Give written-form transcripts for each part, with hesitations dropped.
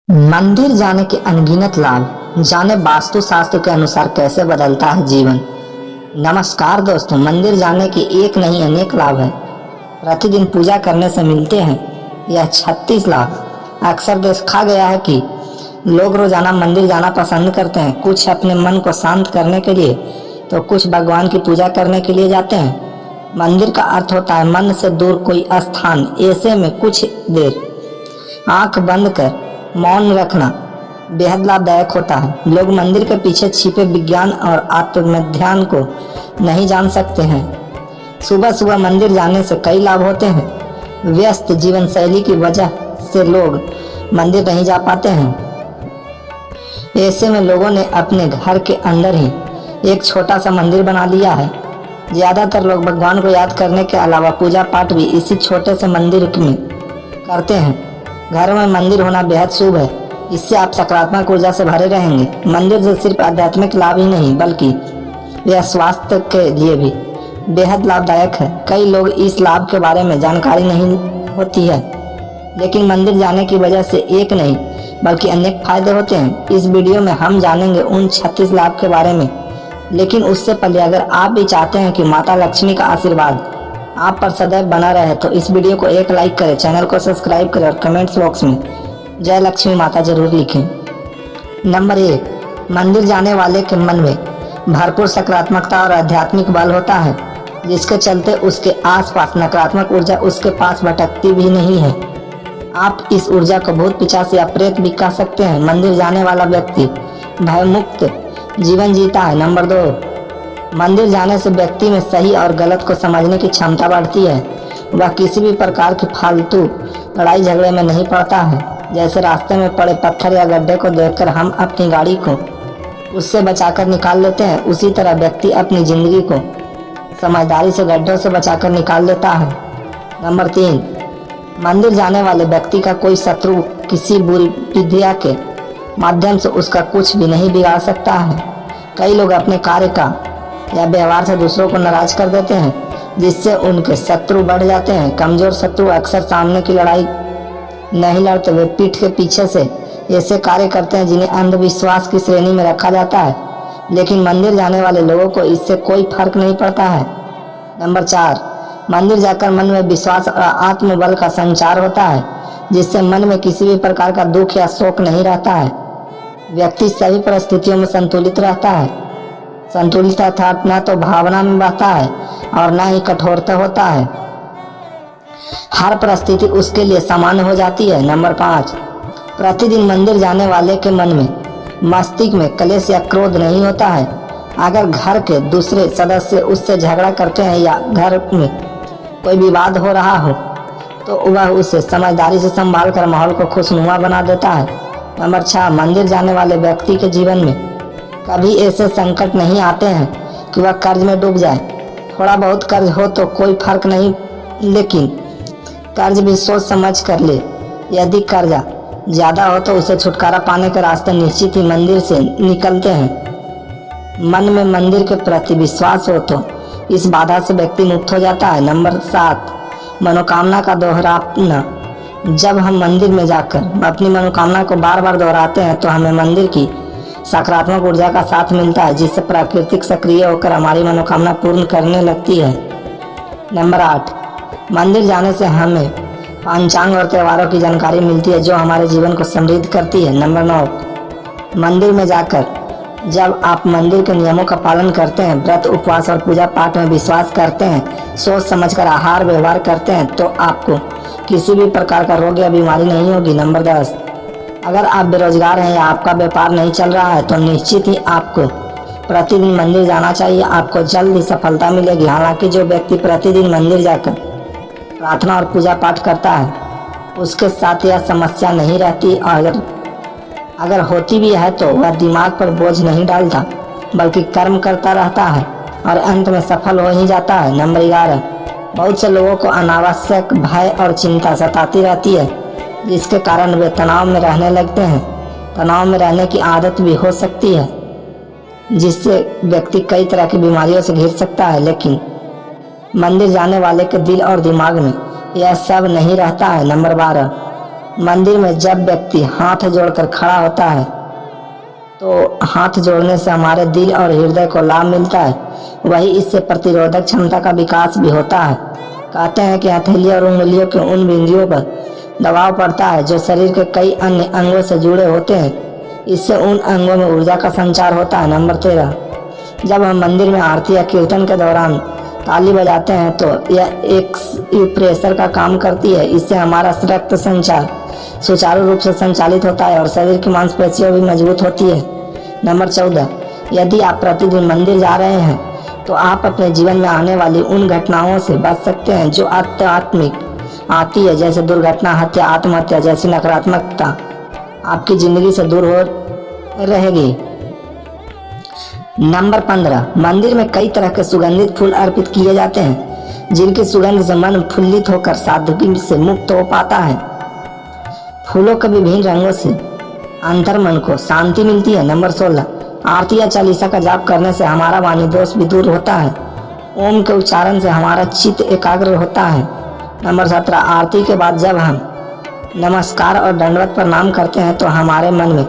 मंदिर जाने के अनगिनत लाभ। जाने वास्तु शास्त्र के अनुसार कैसे बदलता है जीवन। नमस्कार दोस्तों, मंदिर जाने के एक नहीं अनेक लाभ है। प्रतिदिन पूजा करने से मिलते हैं यह 36 लाभ। अक्सर देखा गया है कि लोग रोजाना मंदिर जाना पसंद करते हैं। कुछ अपने मन को शांत करने के लिए तो कुछ भगवान की पूजा करने के लिए जाते हैं। मंदिर का अर्थ होता है मन से दूर कोई स्थान। ऐसे में कुछ देर आंख बंद कर मौन रखना बेहद लाभदायक होता है। लोग मंदिर के पीछे छिपे विज्ञान और आत्मध्यान को नहीं जान सकते हैं। सुबह सुबह मंदिर जाने से कई लाभ होते हैं। व्यस्त जीवन शैली की वजह से लोग मंदिर नहीं जा पाते हैं। ऐसे में लोगों ने अपने घर के अंदर ही एक छोटा सा मंदिर बना लिया है। ज्यादातर लोग भगवान को याद करने के अलावा पूजा पाठ भी इसी छोटे से मंदिर में करते हैं। घर में मंदिर होना बेहद शुभ है। इससे आप सकारात्मक ऊर्जा से भरे रहेंगे। मंदिर से सिर्फ आध्यात्मिक लाभ ही नहीं बल्कि यह स्वास्थ्य के लिए भी बेहद लाभदायक है। कई लोग इस लाभ के बारे में जानकारी नहीं होती है, लेकिन मंदिर जाने की वजह से एक नहीं बल्कि अनेक फायदे होते हैं। इस वीडियो में हम जानेंगे उन 36 लाभ के बारे में। लेकिन उससे पहले अगर आप भी चाहते हैं कि माता लक्ष्मी का आशीर्वाद आप पर सदैव बना रहे तो इस वीडियो को एक लाइक करें, चैनल को सब्सक्राइब करें और कमेंट्स बॉक्स में जय लक्ष्मी माता जरूर लिखें। नंबर 1, मंदिर जाने वाले के मन में भरपूर सकारात्मकता और आध्यात्मिक बल होता है, जिसके चलते उसके आसपास नकारात्मक ऊर्जा उसके पास भटकती भी नहीं है। आप इस ऊर्जा को भूत पिशाच या प्रेत भी कह सकते हैं। मंदिर जाने वाला व्यक्ति भयमुक्त जीवन जीता है। नंबर 2, मंदिर जाने से व्यक्ति में सही और गलत को समझने की क्षमता बढ़ती है। वह किसी भी प्रकार की फालतू लड़ाई झगड़े में नहीं पड़ता है। जैसे रास्ते में पड़े पत्थर या गड्ढे को देखकर हम अपनी गाड़ी को उससे बचाकर निकाल लेते हैं, उसी तरह व्यक्ति अपनी जिंदगी को समझदारी से गड्ढों से बचाकर निकाल लेता है। नंबर 3, मंदिर जाने वाले व्यक्ति का कोई शत्रु किसी बुरी विद्या के माध्यम से उसका कुछ भी नहीं बिगाड़ सकता है। कई लोग अपने कार्य का या व्यवहार से दूसरों को नाराज कर देते हैं, जिससे उनके शत्रु बढ़ जाते हैं। कमजोर शत्रु अक्सर सामने की लड़ाई नहीं लड़ते, वे पीठ के पीछे से ऐसे कार्य करते हैं जिन्हें अंधविश्वास की श्रेणी में रखा जाता है। लेकिन मंदिर जाने वाले लोगों को इससे कोई फर्क नहीं पड़ता है। नंबर 4, मंदिर जाकर मन में विश्वास और आत्मबल का संचार होता है, जिससे मन में किसी भी प्रकार का दुख या शोक नहीं रहता है। व्यक्ति सभी परिस्थितियों में संतुलित रहता है। संतुलित अर्थात न तो भावना में बहता है और न ही कठोरता होता है। हर परिस्थिति उसके लिए सामान्य हो जाती है। नंबर 5, प्रतिदिन मंदिर जाने वाले के मन में मस्तिष्क में क्लेश या क्रोध नहीं होता है। अगर घर के दूसरे सदस्य उससे झगड़ा करते हैं या घर में कोई विवाद हो रहा हो तो वह उसे समझदारी से संभाल कर माहौल को खुशनुमा बना देता है। नंबर 6, मंदिर जाने वाले व्यक्ति के जीवन में कभी ऐसे संकट नहीं आते हैं कि वह कर्ज में डूब जाए। थोड़ा बहुत कर्ज हो तो कोई फर्क नहीं, लेकिन कर्ज भी सोच समझ कर ले। यदि कर्जा ज्यादा हो तो उसे छुटकारा पाने के रास्ते निश्चित ही मंदिर से निकलते हैं। मन में मंदिर के प्रति विश्वास हो तो इस बाधा से व्यक्ति मुक्त हो जाता है। नंबर 7, मनोकामना का दोहराना। जब हम मंदिर में जाकर अपनी मनोकामना को बार बार दोहराते हैं तो हमें मंदिर की सकारात्मक ऊर्जा का साथ मिलता है, जिससे प्राकृतिक सक्रिय होकर हमारी मनोकामना पूर्ण करने लगती है। नंबर 8, मंदिर जाने से हमें पंचांग और त्योहारों की जानकारी मिलती है, जो हमारे जीवन को समृद्ध करती है। नंबर 9, मंदिर में जाकर जब आप मंदिर के नियमों का पालन करते हैं, व्रत उपवास और पूजा पाठ में विश्वास करते हैं, सोच समझकर आहार व्यवहार करते हैं, तो आपको किसी भी प्रकार का रोग या बीमारी नहीं होगी। नंबर 10, अगर आप बेरोजगार हैं या आपका व्यापार नहीं चल रहा है तो निश्चित ही आपको प्रतिदिन मंदिर जाना चाहिए। आपको जल्द ही सफलता मिलेगी। हालांकि जो व्यक्ति प्रतिदिन मंदिर जाकर प्रार्थना और पूजा पाठ करता है उसके साथ यह समस्या नहीं रहती। अगर होती भी है तो वह दिमाग पर बोझ नहीं डालता बल्कि कर्म करता रहता है और अंत में सफल हो ही जाता है। नंबर 11, बहुत से लोगों को अनावश्यक भय और चिंता सताती रहती है, जिसके कारण वे तनाव में रहने लगते हैं। तनाव में रहने की आदत भी हो सकती है, जिससे व्यक्ति कई तरह की बीमारियों से घिर सकता है। लेकिन मंदिर जाने वाले के दिल और दिमाग में यह सब नहीं रहता है। नंबर 12, मंदिर में जब व्यक्ति हाथ जोड़कर खड़ा होता है तो हाथ जोड़ने से हमारे दिल और हृदय को लाभ मिलता है, वही इससे प्रतिरोधक क्षमता का विकास भी होता है। कहते हैं कि हथेली और उंगलियों के उन बिंदुओं पर दबाव पड़ता है जो शरीर के कई अन्य अंगों से जुड़े होते हैं, इससे उन अंगों में ऊर्जा का संचार होता है। नंबर 13, जब हम मंदिर में आरती या कीर्तन के दौरान ताली बजाते हैं तो यह एक प्रेशर का काम करती है, इससे हमारा रक्त संचार सुचारू रूप से संचालित होता है और शरीर की मांसपेशियां भी मजबूत होती है। नंबर 14, यदि आप प्रतिदिन मंदिर जा रहे हैं तो आप अपने जीवन में आने वाली उन घटनाओं से बच सकते हैं जो आध्यात्मिक आती है, जैसे दुर्घटना, हत्या, आत्महत्या जैसी नकारात्मकता आपकी जिंदगी से दूर हो रहेगी। नंबर 15, मंदिर में कई तरह के सुगंधित फूल अर्पित किए जाते हैं जिनकी सुगंध से मन फुल्लित होकर सादगी से मुक्त हो पाता है। फूलों के विभिन्न रंगों से अंतर मन को शांति मिलती है। नंबर 16, आरती या चालीसा का जाप करने से हमारा वाणी दोष भी दूर होता है। ओम के उच्चारण से हमारा चित्त एकाग्र होता है। नंबर 17, आरती के बाद जब हम नमस्कार और दंडवत प्रणाम करते हैं तो हमारे मन में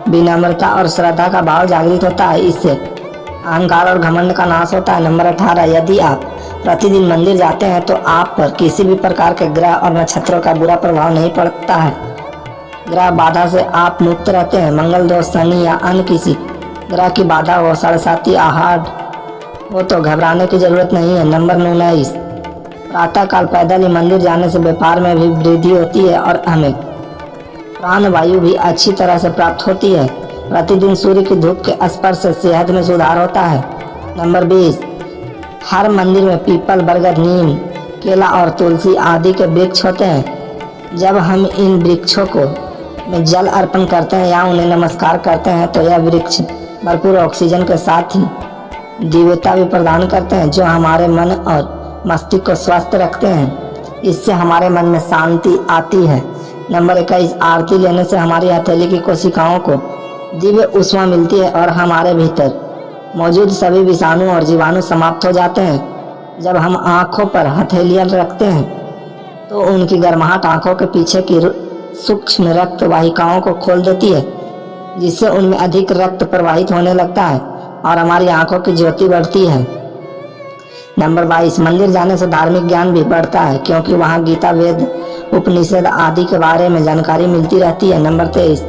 विनम्रता और श्रद्धा का भाव जागृत होता है, इससे अहंकार और घमंड का नाश होता है। नंबर 18, यदि आप प्रतिदिन मंदिर जाते हैं तो आप पर किसी भी प्रकार के ग्रह और नक्षत्रों का बुरा प्रभाव नहीं पड़ता है। ग्रह बाधा से आप मुक्त रहते हैं। मंगल दोष, शनि या अन्य किसी ग्रह की बाधा हो, साढ़े आहार हो तो घबराने की जरूरत नहीं है। नंबर 19, प्रातःकाल पैदल ही मंदिर जाने से व्यापार में भी वृद्धि होती है और हमें प्राणवायु भी अच्छी तरह से प्राप्त होती है। प्रतिदिन सूर्य की धूप के स्पर्श से सेहत में सुधार होता है। नंबर 20, हर मंदिर में पीपल, बरगद, नीम, केला और तुलसी आदि के वृक्ष होते हैं। जब हम इन वृक्षों को में जल अर्पण करते हैं या उन्हें नमस्कार करते हैं तो यह वृक्ष भरपूर ऑक्सीजन के साथ ही दिव्यता भी प्रदान करते हैं जो हमारे मन और मस्तिष्क को स्वस्थ रखते हैं। इससे हमारे मन में शांति आती है। नंबर 21, आरती लेने से हमारी हथेली की कोशिकाओं को दिव्य ऊष्मा मिलती है और हमारे भीतर मौजूद सभी विषाणु और जीवाणु समाप्त हो जाते हैं। जब हम आँखों पर हथेलियाँ रखते हैं तो उनकी गर्माहट आँखों के पीछे की सूक्ष्म रक्त वाहिकाओं को खोल देती है, जिससे उनमें अधिक रक्त प्रवाहित होने लगता है और हमारी आँखों की ज्योति बढ़ती है। नंबर 22, मंदिर जाने से धार्मिक ज्ञान भी बढ़ता है क्योंकि वहाँ गीता, वेद, उपनिषद आदि के बारे में जानकारी मिलती रहती है। नंबर 23,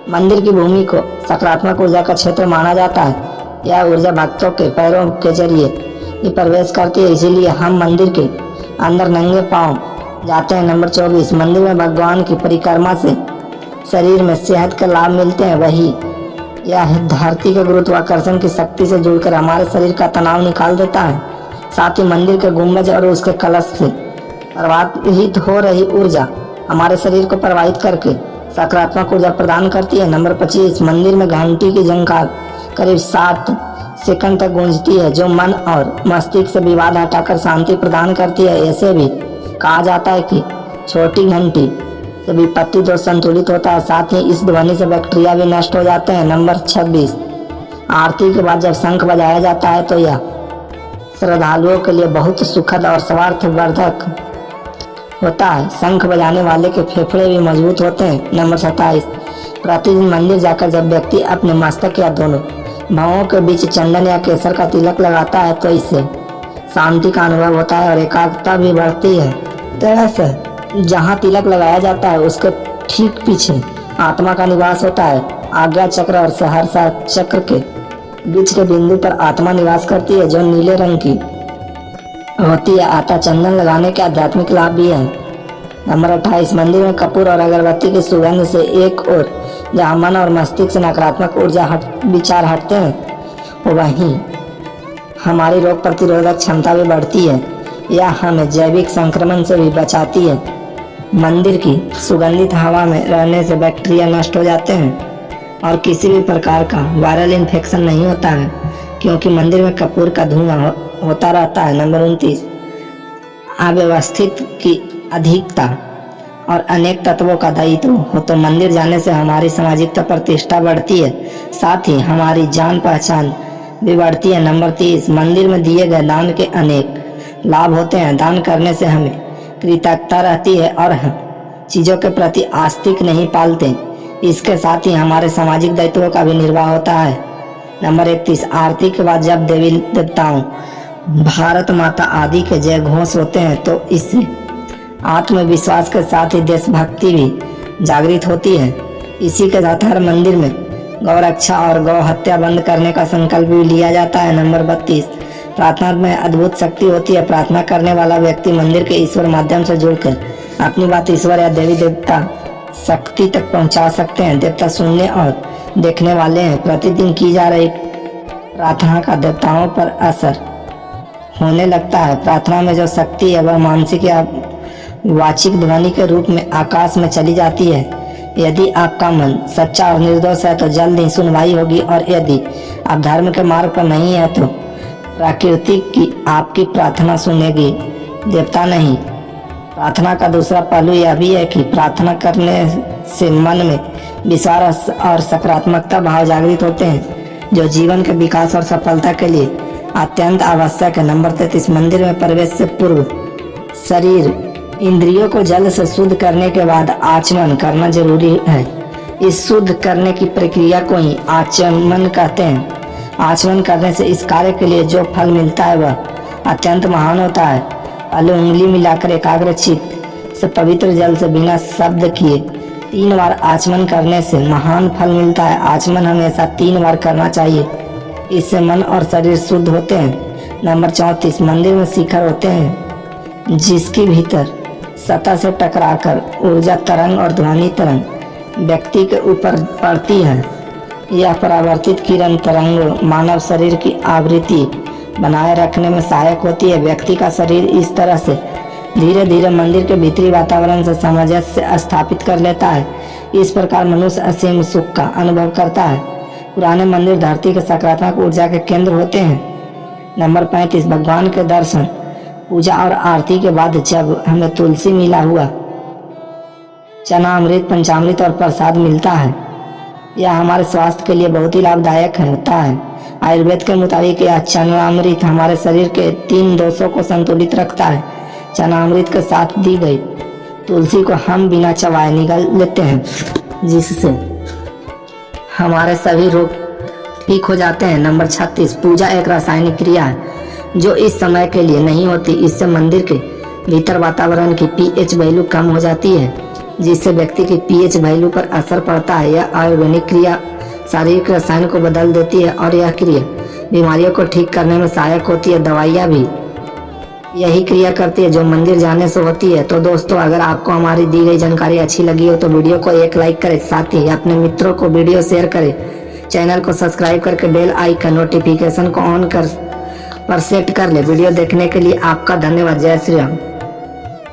मंदिर की भूमि को सकारात्मक ऊर्जा का क्षेत्र माना जाता है। यह ऊर्जा भक्तों के पैरों के जरिए ही प्रवेश करती है, इसीलिए हम मंदिर के अंदर नंगे पांव जाते हैं। नंबर 24, मंदिर में भगवान की परिक्रमा से शरीर में सेहत के लाभ मिलते हैं। वही यह धरती के गुरुत्वाकर्षण की शक्ति से जुड़कर हमारे शरीर का तनाव निकाल देता है। साथ ही मंदिर के गुंबज और उसके कलश से प्रवाहित हो रही ऊर्जा हमारे शरीर को प्रवाहित करके सकारात्मक ऊर्जा प्रदान करती है। नंबर 25, मंदिर में घंटी की झंकार करीब 7 सेकंड तक गूंजती है जो मन और मस्तिष्क से विवाद हटाकर शांति प्रदान करती है। ऐसे भी कहा जाता है कि छोटी घंटी से विपत्ति दोष संतुलित होता है, साथ ही इस ध्वनि से बैक्टीरिया भी नष्ट हो जाते हैं। नंबर 26, आरती के बाद जब शंख बजाया जाता है तो यह श्रद्धालुओं के लिए बहुत सुखद और स्वार्थवर्धक होता है। शंख बजाने वाले के फेफड़े भी मजबूत होते हैं। नंबर 27, प्रतिदिन मंदिर जाकर जब व्यक्ति अपने मस्तक या दोनों भवों के बीच चंदन या केसर का तिलक लगाता है तो इससे शांति का अनुभव होता है और एकाग्रता भी बढ़ती है। तरह से जहाँ तिलक लगाया जाता है उसके ठीक पीछे आत्मा का निवास होता है। आज्ञा चक्र और सहरसा चक्र के बीच के बिंदु पर आत्मा निवास करती है जो नीले रंग की होती है। आता चंदन लगाने के आध्यात्मिक लाभ भी है। नंबर 28, मंदिर में कपूर और अगरबत्ती की सुगंध से एक और जहाँ मन और मस्तिष्क से नकारात्मक ऊर्जा विचार हटते हैं वहीं हमारी रोग प्रतिरोधक क्षमता भी बढ़ती है। यह हमें जैविक संक्रमण से भी बचाती है। मंदिर की सुगंधित हवा में रहने से बैक्टीरिया नष्ट हो जाते हैं और किसी भी प्रकार का वायरल इन्फेक्शन नहीं होता है क्योंकि मंदिर में कपूर का धुआं होता रहता है। नंबर 29, अव्यवस्थित की अधिकता और अनेक तत्वों का दायित्व हो तो मंदिर जाने से हमारी सामाजिकता प्रतिष्ठा बढ़ती है, साथ ही हमारी जान पहचान भी बढ़ती है। नंबर 30, मंदिर में दिए गए दान के अनेक लाभ होते हैं। दान करने से हमें कृतज्ञता रहती है और हम चीज़ों के प्रति आस्तिक नहीं पालते। इसके साथ ही हमारे सामाजिक दायित्वों का भी निर्वाह होता है। नंबर 31, आरती के बाद जब देवी देवताओं, भारत माता आदि के जय घोष होते हैं तो इससे आत्मविश्वास के साथ ही देशभक्ति भी जागृत होती है। इसी के साथ हर मंदिर में गौ रक्षा और गौ हत्या बंद करने का संकल्प भी लिया जाता है। नंबर 32, प्रार्थना में अद्भुत शक्ति होती है। प्रार्थना करने वाला व्यक्ति मंदिर के ईश्वर माध्यम से जुड़कर अपनी बात ईश्वर या देवी देवता शक्ति तक पहुंचा सकते हैं। देवता सुनने और देखने वाले हैं। प्रतिदिन की जा रही प्रार्थना का देवताओं पर असर होने लगता है। प्रार्थना में जो शक्ति है वह मानसिक या वाचिक ध्वनि के रूप में आकाश में चली जाती है। यदि आपका मन सच्चा और निर्दोष है तो जल्द ही सुनवाई होगी, और यदि आप धर्म के मार्ग पर नहीं है तो प्रकृति की आपकी प्रार्थना सुनेगी, देवता नहीं। प्रार्थना का दूसरा पहलू यह भी है कि प्रार्थना करने से मन में विश्वास और सकारात्मकता भाव जागृत होते हैं, जो जीवन के विकास और सफलता के लिए अत्यंत आवश्यक है। नंबर 33, मंदिर में प्रवेश से पूर्व शरीर इंद्रियों को जल से शुद्ध करने के बाद आचमन करना जरूरी है। इस शुद्ध करने की प्रक्रिया को ही आचमन कहते हैं। आचमन करने से इस कार्य के लिए जो फल मिलता है वह अत्यंत महान होता है। पहले उंगली मिलाकर एकाग्रचित्त से पवित्र जल से बिना शब्द किए 3 बार आचमन करने से महान फल मिलता है। आचमन हमेशा 3 बार करना चाहिए, इससे मन और शरीर शुद्ध होते हैं। नंबर 34, मंदिर में शिखर होते हैं जिसके भीतर सतह से टकराकर ऊर्जा तरंग और ध्वनि तरंग व्यक्ति के ऊपर पड़ती है। यह परावर्तित किरण तरंग मानव शरीर की आवृत्ति बनाए रखने में सहायक होती है। व्यक्ति का शरीर इस तरह से धीरे धीरे मंदिर के भीतरी वातावरण से सामंजस्य स्थापित कर लेता है। इस प्रकार मनुष्य असीम सुख का अनुभव करता है। पुराने मंदिर धरती के सकारात्मक ऊर्जा के केंद्र होते हैं। नंबर 35, भगवान के दर्शन, पूजा और आरती के बाद जब हमें तुलसी मिला हुआ चना अमृत, पंचामृत और प्रसाद मिलता है, यह हमारे स्वास्थ्य के लिए बहुत ही लाभदायक होता है। आयुर्वेद के मुताबिक यह चना अमृत हमारे शरीर के 3 दोषों को संतुलित रखता है। चना अमृत के साथ दी गई तुलसी को हम बिना चबाए निगल लेते हैं, जिससे हमारे सभी रोग ठीक हो जाते हैं। नंबर 36, पूजा एक रासायनिक क्रिया है जो इस समय के लिए नहीं होती। इससे मंदिर के भीतर वातावरण की pH वैल्यू कम हो जाती है, जिससे व्यक्ति की pH वैल्यू पर असर पड़ता है। यह आयोनिक क्रिया शारीरिक रसायन को बदल देती है और यह क्रिया बीमारियों को ठीक करने में सहायक होती है। दवाइयाँ भी यही क्रिया करती है जो मंदिर जाने से होती है। तो दोस्तों, अगर आपको हमारी दी गई जानकारी अच्छी लगी हो तो वीडियो को एक लाइक करें, साथ ही अपने मित्रों को वीडियो शेयर करें। चैनल को सब्सक्राइब करके बेल आइकन नोटिफिकेशन को ऑन कर पर सेट कर ले। वीडियो देखने के लिए आपका धन्यवाद। जय श्री राम।